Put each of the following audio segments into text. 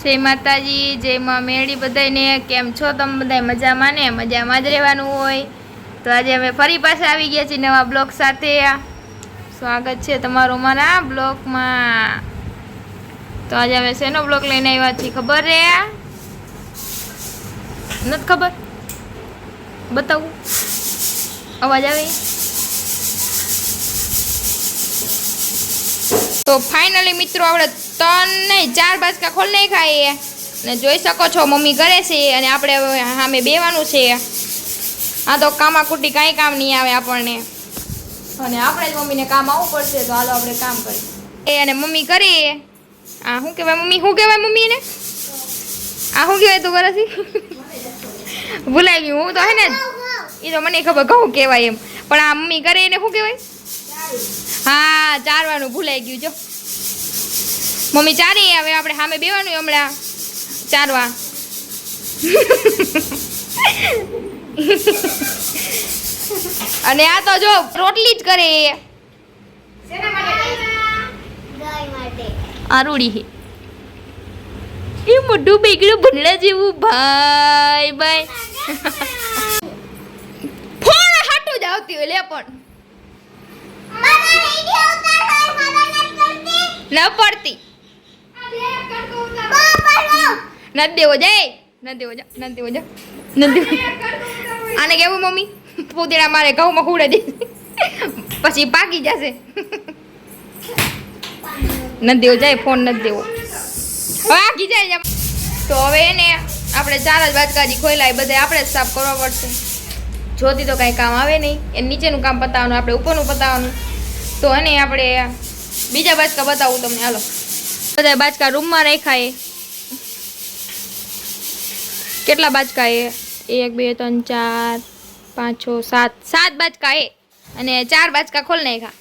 જય માતાજી, જય માં મેળી બધાને. કેમ છો તમે બધા? મજામાં ને? મજામાં જ રહેવાનું હોય. તો આજે અમે ફરી પાછા આવી ગયા છીએ નવા બ્લોગ સાથે. સ્વાગત છે તમારું મારા બ્લોગમાં. તો આજે અમે શેનો બ્લોગ લઈને આવ્યા છીએ ખબર રે? નથી ખબર? બતાવું? અવાજ આવે? તો ફાઇનલી મિત્રો આપણે 3 નહીં 4 બાજકા ખોલ નહીં ખાઈએ ને જોઈ શકો છો મમ્મી કરે છે અને આપણે સામે બેવાનું છે. આ તો કામાકુટી કાંઈ કામ નહીં આવે આપણને અને આપણે જ મમ્મીને કામ આવવું પડશે. તો હાલો આપણે કામ કરીએ અને મમ્મી કરીએ. આ શું કહેવાય મમ્મી? શું કહેવાય મમ્મીને? આ શું કહેવાય તું કરેથી? ભૂલાઈ ગયું. હું તો હે ને એ તો મને ખબર ઘઉં કહેવાય એમ, પણ આ મમ્મી કરે એને શું કહેવાય? હા, ચારવાનું ભૂલાઈ ગયું. જો મમ્મી ચારી હવે આપણે સામે બેવાનું હમણાં ચારવા. અને આ તો જો રોટલી જ કરે. આરુડી હે એ મોઢું બેગડું ભૂંડલા જેવું. ભાઈ ભાઈ ફોન હાટું જ આવતી હોય લે પણ ન પડતી. નથી દેવો જાય, નથી દેવો જા, નથી દેવો જા, નથી દેવો. આને કેવું મમ્મી પૂતળા મારે ઘઉંમાં ખુડે દે પછી પાકી જશે. નથી દેવો જાય, ફોન નથી દેવો. હવે આખી જાય. તો હવે એને આપણે 4 જ બાજકાજી ખોલાય બધે આપણે જ સાફ કરવા પડશે. જોતી તો કાંઈ કામ આવે નહીં. એ નીચેનું કામ પતાવવાનું, આપણે ઉપરનું પતાવવાનું. તો અને આપણે બીજા બાજકા બતાવું તમને. હાલો બધા બાજકા રૂમમાં રાખ્યા. કેટલા બાજકા એ? 1 2 3 4 5 6 7 બાજકા એ અને 4 બાજકા ખોલ નાખ્યા.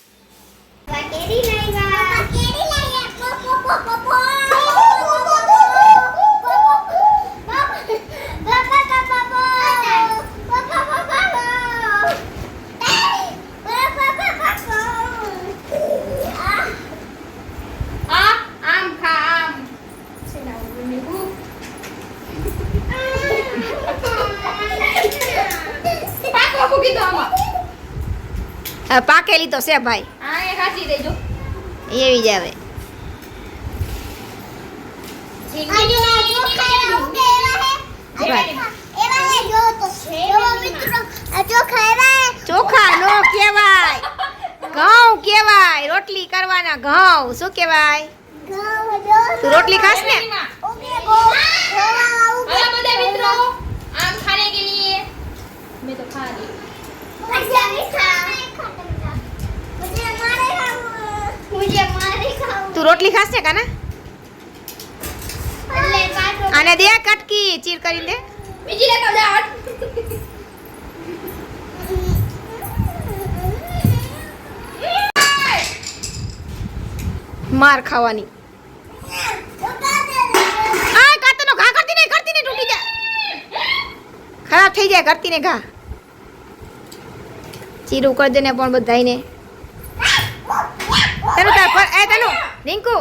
પાકેલી તો છે ભાઈ. હા એ ખાસી દેજો એવી જ આવે. ચોખા નો કહેવાય, ઘઉં કહેવાય. રોટલી કરવાના ઘઉં શું કહેવાય? તું રોટલી ખાસ ને? બધા મિત્રો આમ ખાને કે લીએ મેં તો ખા લી. તું રોટલી ખાસ ને કાના? આને દે કટકી ચીર કરીને દે. બીજી લે તો જાટ માર ખાવાની. આ કાતનો ઘા કરતી ને તૂટી જાય, ખરાબ થઈ જાય. કરતી ને ઘા ચીરું કરી દે ને પણ બધાઈને. તનું તાર પર એ તનું રિંકુ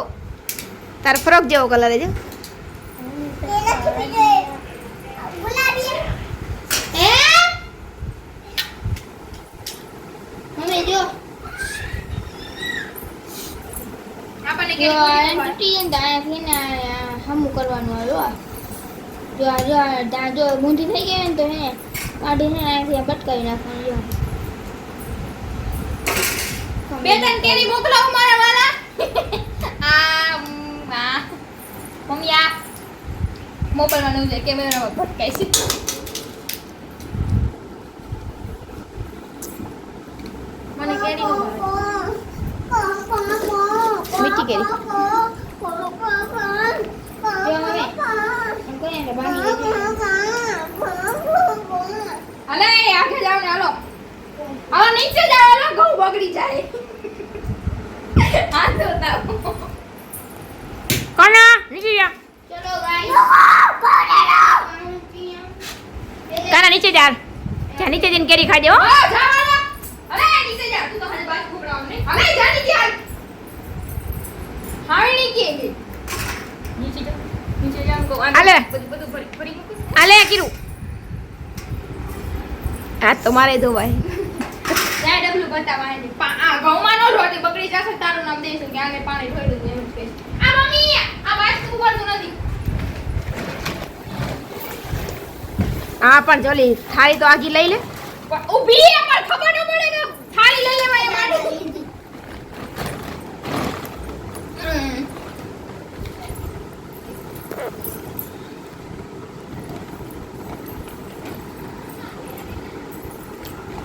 તાર ફ્રોક જેવો કલર છે. હમું કરવાનું જો ગુંજી થઈ ગઈ ને તો હે કાઢીને અહીંથી બટકાવી નાખવાનું. બે ત્રણ કેરી મોકલાવ મારા વાલા. આ મમ્મી આ મોકલવાનું છે કેમેરામાં ભટકાય છે. મને કેરી નો મીઠી કેરી અલે આખે જાવ ને. હાલો હાલો નીચે જાવ. હાલો ઘઉં બગડી જાય. હાથ ધોતા કોના નીચે જા. ચલો ગાઈસ કાના નીચે જા. જા નીચે જઈને કેરી ખાઈ દે. હો જા અલે નીચે જા. તું તો હજે બાજ ખોબરાવ ને. અલે જા નીચે હાલ. હાવી ની કે નીચે જા. નીચે જા. આલે આલે કીરું આ તો મારે ધોવાય જા ડબલું બતાવા ને આ ઘઉંમાં નો રોટી બગડી જશે તારું નામ દેશું કે આને પાણી ઢોળ્યું ને એવું કે આ મમ્મી આ વાસ્તુ ઉભરતું નથી આ પણ જોલી થાળી તો આગી લઈ લે ઊભી પણ ખબર ન પડે કે થાળી લઈ લેવાય એ માટે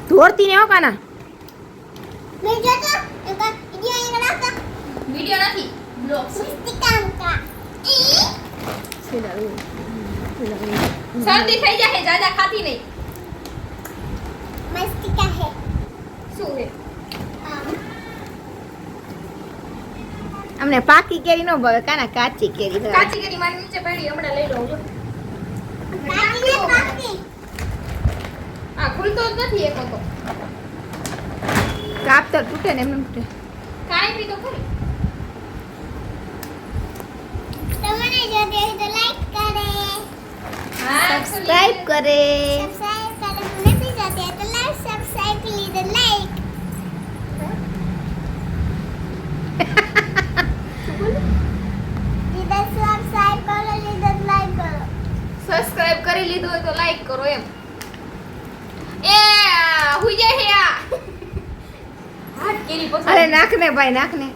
ધોરતી ને હો કાના મેં જોતો એક વિડિયો અહીં નાખતા વિડિયો નથી બ્લોગ સ્ટીકા શરદી થઈ જાય જાજા ખાતી નહીં મસ્તિકા હે શું હે અમને પાકી કેરી નો ભાવે કાના કાચી કેરી ભાવે કાચી કેરી મારી નીચે પડી હમણાં લઈ લઉં જો પાકી આ ખુલતો જ નથી એક તો કાપ તો તૂટે ને એમને તૂટે કાઈ પી તો ખરી તમને જો દે તો લાઈક કરે સબસ્ક્રાઇબ કરે સબસ્ક્રાઇબ કરે મને भी जाते हैं तो लाइक सब्सक्राइब लीजिए लाइक लीजिए सब्सक्राइब करो लीजिए लाइक करो સબસ્ક્રાઇબ કરી લીધું હોય તો લાઈક કરો એમ એ હુઈ જાય હે આ હાથ કેરી પકડ અરે નાખ ને ભાઈ નાખ ને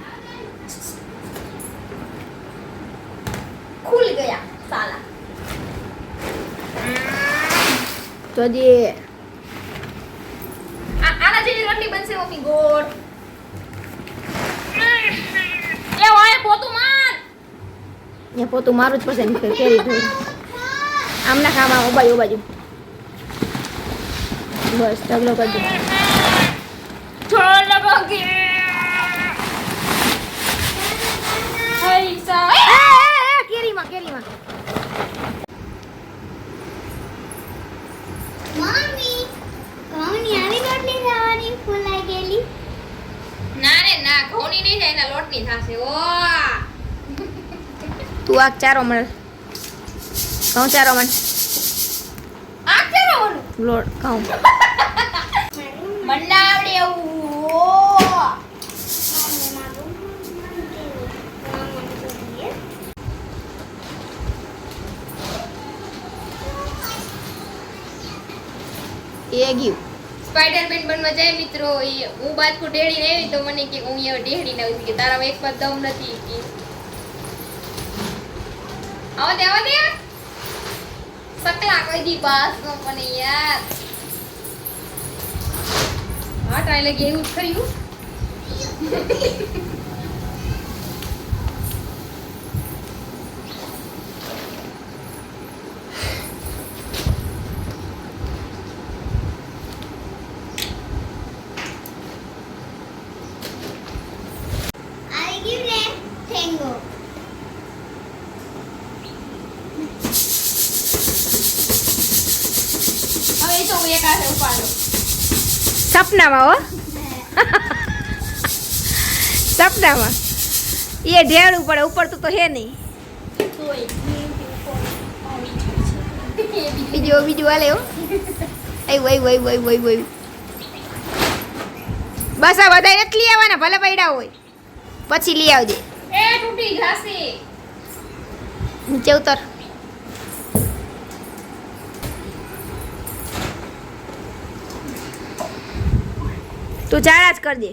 ખુલ ગયા સાલા તો જે આના જેવી રોટલી બનશે મમ્મી ગોળ એ ઓય પોતું માર એ પોતું મારું જ પસંદ છે કેરી ધોઈ આમના ખાવા ઓબાજુ બસ ઢગલો કરી દો છોડ લગો કે હઈ સા કેરીમાં મમ્મી કોની આવી રોટલી ખાવાની ફૂલાઈ ગયેલી ના રે ના ઘઉંની નહીં થાય એના લોટની થાશે ઓ તું આ ચારો મને ઘઉં ચારો મને આ કેવો ઓલું લોટ ઘઉં મન્ના આવડે એવું ઓ એ ગયું સ્પાઈડરમેન બનવા જાય મિત્રો એ હું બાજકુ ઢેડી આવી તો મને કે હું એ ઢેડી ના આવી કે તારામાં એક બાદ દમ નથી કે આવો દે સકલા કોઈ દી પાસ નો મને યાર હા ટ્રાય લગી એવું જ કર્યું આવી ગયું ને ઠેંગો હવે તો હું એક હાથે ઉપાડો સપનામાં હો સપનામાં એ ઢેળું પડે ઉપડતું તો હે નહીં તોય બીજું હાલે હો આવ્યું બસ આ બધા નથી લઈ આવવાના ભલે પડ્યા હોય પછી લઈ આવજે એ તૂટી જશે નીચે ઉતર તું ચારા જ કરજે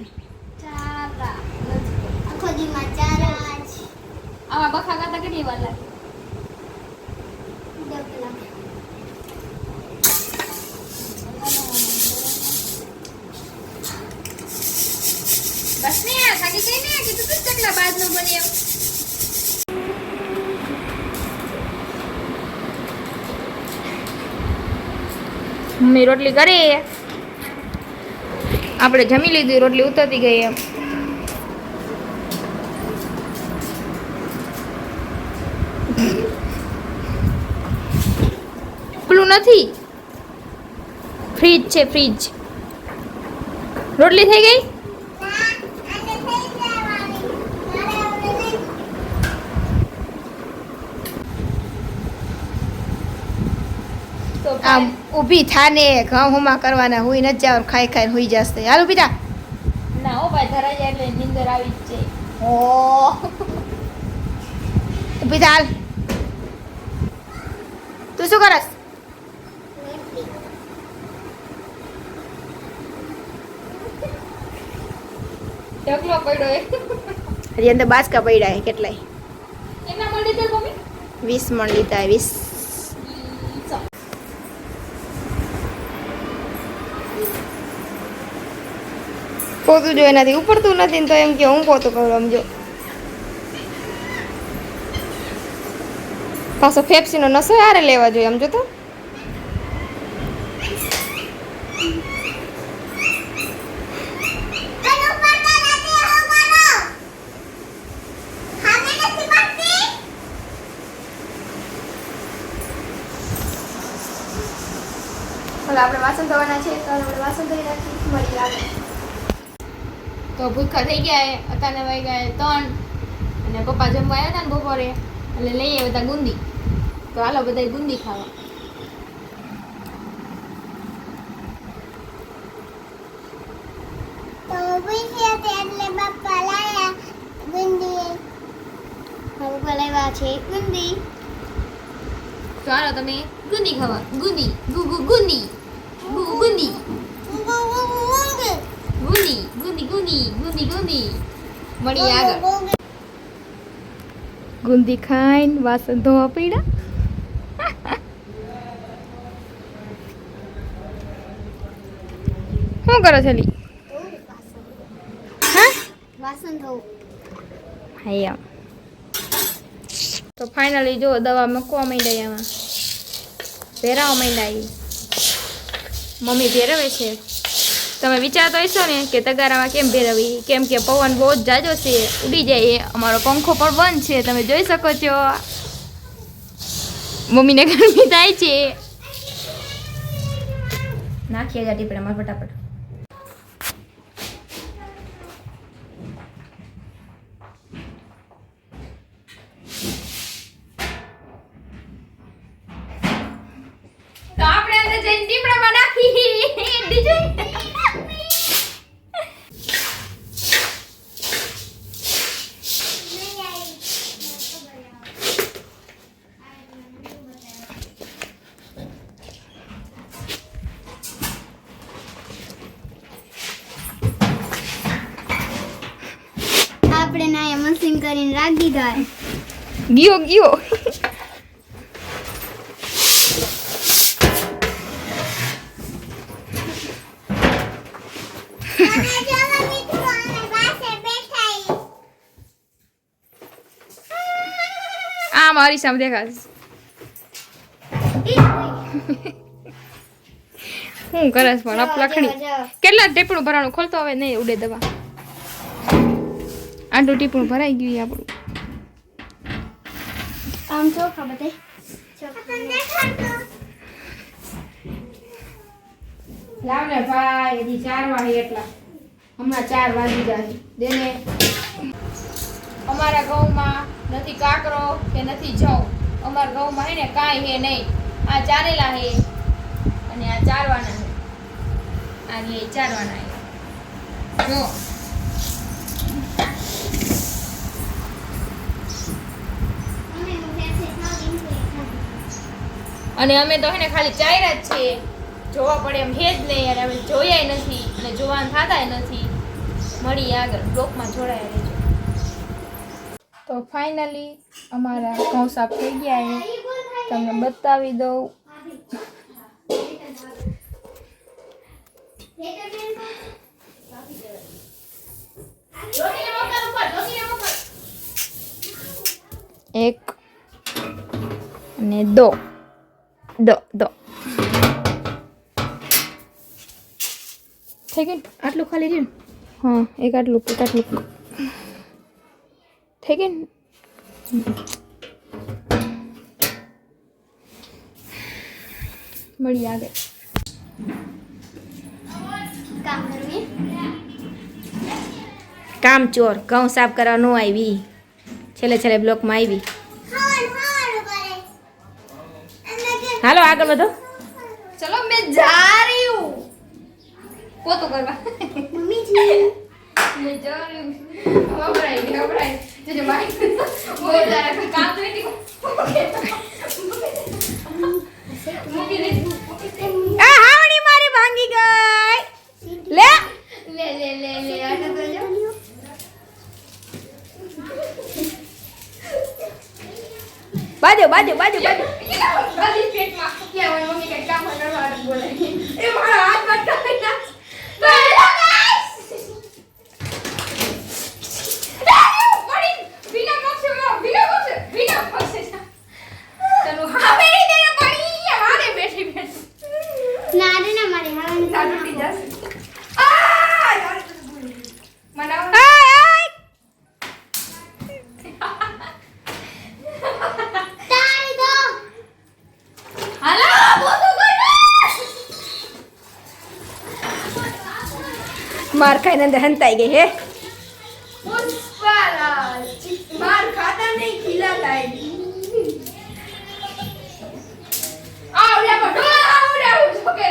ચારા આખો દીમાં ચારા જ આવા બખા ગાતા કેટલી વાર લાગે બસ ને થાકી ગઈ ને કે તું ચકલા બાદ નો બને એમ મમ્મી રોટલી કરી આપણે જમી લીધી રોટલી ઉતરતી ગઈ એમ પેલું નથી ફ્રીજ છે ફ્રીજ રોટલી થઈ ગઈ આમ ઊભી થાને ઘઉં હુમા કરવાના હુઈ ન જાવ ખાઈ ખાઈને હુઈ જશે હાલ ઊભી થા ના હો ભાઈ ધરાઈ જાય એટલે નીંદર આવી જ જાય. ઓ ઊભી થા હાલ તું શું કરસ ઢગલો પડ્યો એ. હજી અંદર બાસકા પડ્યા હે કેટલાય એના મળી દે મમ્મી. 20 મણ લીધા 20 પોતું જો એનાથી ઉપડતું નથી ને તો એમ કે હું પોતું કરું સમજો પાછો ફેફસીનો નસો યારે લેવા જોઈએ સમજો તો હવે આપણે વાસણ ધોવાના છે તો આપણે વાસણ ધોઈ નાખી મળી આવે તો ભૂખા થઈ ગયા હે. અત્યારે વાગ્યા 3 અને પપ્પા જમવા આવ્યા હતા ને બપોરે એટલે લઈ આવ્યા હતા ગુંદી. તો હાલો બધા ગુંદી ખાવા. તો પૂછ્યા તે એટલે બાપા લાયા ગુંદી. બાપા લાવ્યા છે ગુંદી. તો હાલો તમે ગુંદી ખાવા. ગુંદી ગુંદી ગુંદી ગુંદી ગુંદી ગુંદી ગુંદી ગુંદી મળી આગળ. ગુંદી ખાઈને વાસણ ધોવા પડ્યા શું કરો છો લી હા વાસણ ધોવું. હા એમ તો ફાઇનલી જો દવા મૂકવા માંડ્યા એમાં ભેરાવા માંડ્યા મમ્મી ભેરવે છે તમે વિચારતો હશો ને કે તગારામાં કેમ ભેરવી કેમ કે પવન બહુ જ જાજો છે ઉડી જાય અમારો પંખો પણ બંધ છે તમે જોઈ શકો છો મમ્મીને ગરમી થાય છે નાખીએ જા ટીપડામાં ફટાફટ તો આપણે અંદર જઈને ટીપડામાં નાખી દીજું. આપણે ના મશીન કરીને રાખી દીધા. ગયો ગયો આ મારી સામે દેખાશ હું કરસ પણ આપ લખણી કેટલા ટીપણું ભરાણું ખોલતો હવે નહીં ઉડે દવા આટલું ટીપણું ભરાઈ ગયું આપણું આમ ચોખા બધે લાવ ને ભાઈ હજી 4 વાગે એટલા હમણાં 4 વાગી જાય દેને અમારા ઘઉંમાં નથી કાકરો કે નથી જવ. અમારા ઘઉંમાં હે ને કાંઈ હે નહીં. આ ચારેલા હે અને આ ચારવાના હે. આ રે ચારવાના હે. જો અને અમે તો હે ને ખાલી ચાર્યા જ છીએ. જોવા પડે એમ હે જ નહીં અને અમે જોયાય નથી અને જોવાનું થતાય નથી. મળી આગળ બ્લોકમાં જોડાયા રહેજો. તો ફાઇનલી અમારા ઘઉં સાફ થઈ ગયા છે તમને બતાવી દઉં એક અને દો દો દો થઈ ગયું આટલું ખાલી રહ્યું હા એક આટલું થઈ ગયું મળી આગળ કામ ચોર ઘઉં સાફ કરવા ન આવી છેલ્લે બ્લોકમાં આવી હાલો આગળ વધો चलो मैं जा रही हूँ पोतुं करवा મમ્મી જી मैं जा रही हूँ घबराई तुझे माइक बोल जरा कोई काम तो नहीं આ હાવણી મારી ભાંગી ગઈ લે ले आटा तो जो બાજુ બાજુ બાજુ બાજુ बाजी पेट में क्या हुआ मम्मी का काम करवा बोले ए मारा हाथ मत कर ना हेलो गाइस बड़ी बिना पक्षे चलो हाँ मेरी देना पड़ी हमारे बैठी ના રે ના મારી હાવણી साडू टीचर आ यार मनाओ આય આય તાળી દો हेलो बोतु कर માર ખાઈને અંદર હંતાઈ ગઈ હે पुष्पराज मार खाता नहीं खिलाता है आओ ले उसको के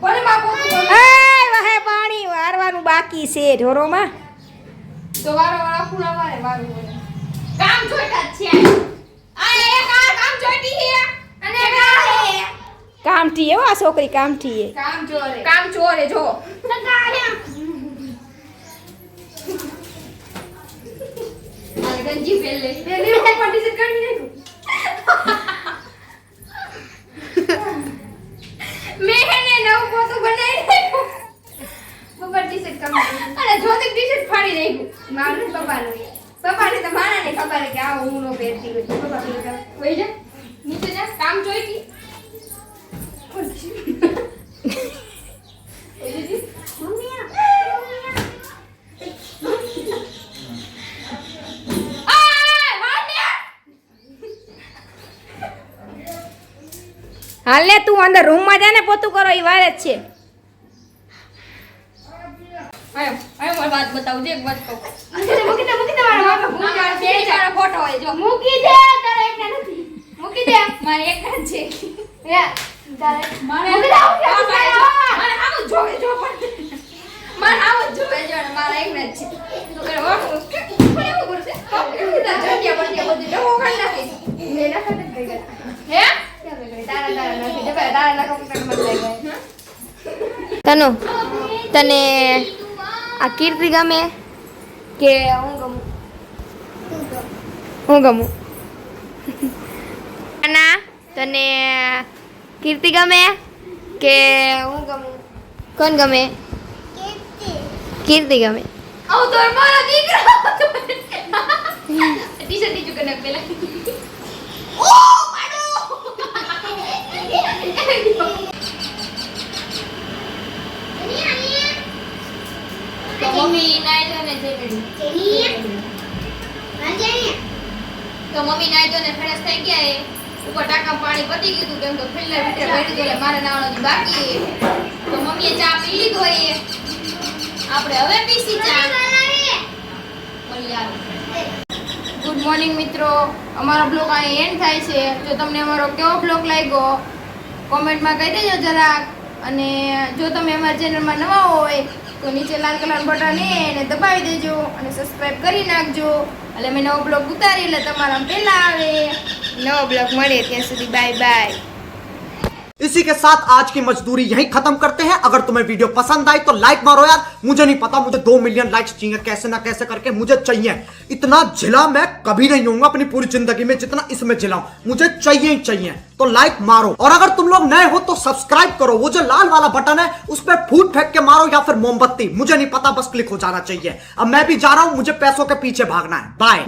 बोले मां को આય વાહે પાણી વારવાનું બાકી છે ઢોરોમાં तो वारा पूरा वारे काम छोटा છે આ એક આ કામ છોટી છે અને એક આ હે કામઠી એવો આ છોકરી કામઠી હે काम चोर है जो गंजी पहन ले पार्टी से करनी नहीं मैंने नव फोटो बनाई पप्पा टी-शर्ट कम अरे ज्योति टी-शर्ट फाड़ी नहीं मारने पप्पा ने तो माना नहीं खबर है क्या हूं नो पहनती हुई पप्पा की का वही जा नीचे जा काम जोई की મમ્મી હાલ ને તું અંદર રૂમમાં જા ને પોતું કરો ઈ વારે જ છે આયો મારી વાત બતાવું જે એક વાત કહું મૂકી દે મારા બાપા ભૂલ જાણ છે તારો ફોટો હોય જો મૂકી દે તારે એકને નથી મૂકી દે મારે એક જ છે હે તારે મારે મૂકી દે, મૂકી દે. મારે આવું જોવે જો પણ મારે આવું જોવે જો ને મારા એક જ છે તો કરે વાળું પણ એવું કરશે જગ્યા પર બધું ડબો કાઢી નાખી મે ના કાઢી ગઈ હે તારા નાખી દે તારા નાખો મત લઈ ગઈ તનુ તને આ કીર્તિ ગમે કે હું ગમું ના તને કીર્તિ ગમે કે હું ગમું કોણ ગમે કીર્તિ ગમે આવું તો મારો દીકરો ટી-શર્ટ નીચું કરી નાખ પેલા ઓ માડો તો મમ્મી નાઈ તો ને તો મમ્મી નાઈ તો ને ફ્રેશ થઈ ગયા એ ઉપર ટાંકામાં પાણી પતી ગયું હતું કેમ કે ફિલ્ટર વિટર ભરી દીધું એટલે મારે નાવાનું બાકી તો મમ્મીએ ચા પી લીધો એ આપણે હવે પીસી ચા ગુડ મોર્નિંગ મિત્રો અમારો બ્લોગ અહીં એન્ડ થાય છે જો તમને અમારો કેવો બ્લોગ લાગ્યો કોમેન્ટમાં કહી દેજો જરાક અને જો તમે અમારા ચેનલમાં નવા હોય તો નીચે લાલ કલર બટન એને દબાવી દેજો અને સબસ્ક્રાઇબ કરી નાખજો એટલે અમે નવો બ્લોગ ઉતારી એટલે તમારા પહેલા આવે નવો બ્લોગ મળે ત્યાં સુધી બાય બાય इसी के साथ आज की मजदूरी यहीं खत्म करते हैं। अगर तुम्हें वीडियो पसंद आई तो लाइक मारो यार, मुझे नहीं पता, मुझे 2 मिलियन लाइक्स चाहिए, कैसे ना कैसे करके मुझे चाहिए। इतना झिला मैं कभी नहीं होऊंगा अपनी पूरी जिंदगी में जितना इसमें झिलाऊं, मुझे चाहिए ही चाहिए। तो लाइक मारो और अगर तुम लोग नए हो तो सब्सक्राइब करो, वो जो लाल वाला बटन है उस पर फूट फेंक के मारो या फिर मोमबत्ती, मुझे नहीं पता, बस क्लिक हो जाना चाहिए। अब मैं भी जा रहा हूं, मुझे पैसों के पीछे भागना है। बाय।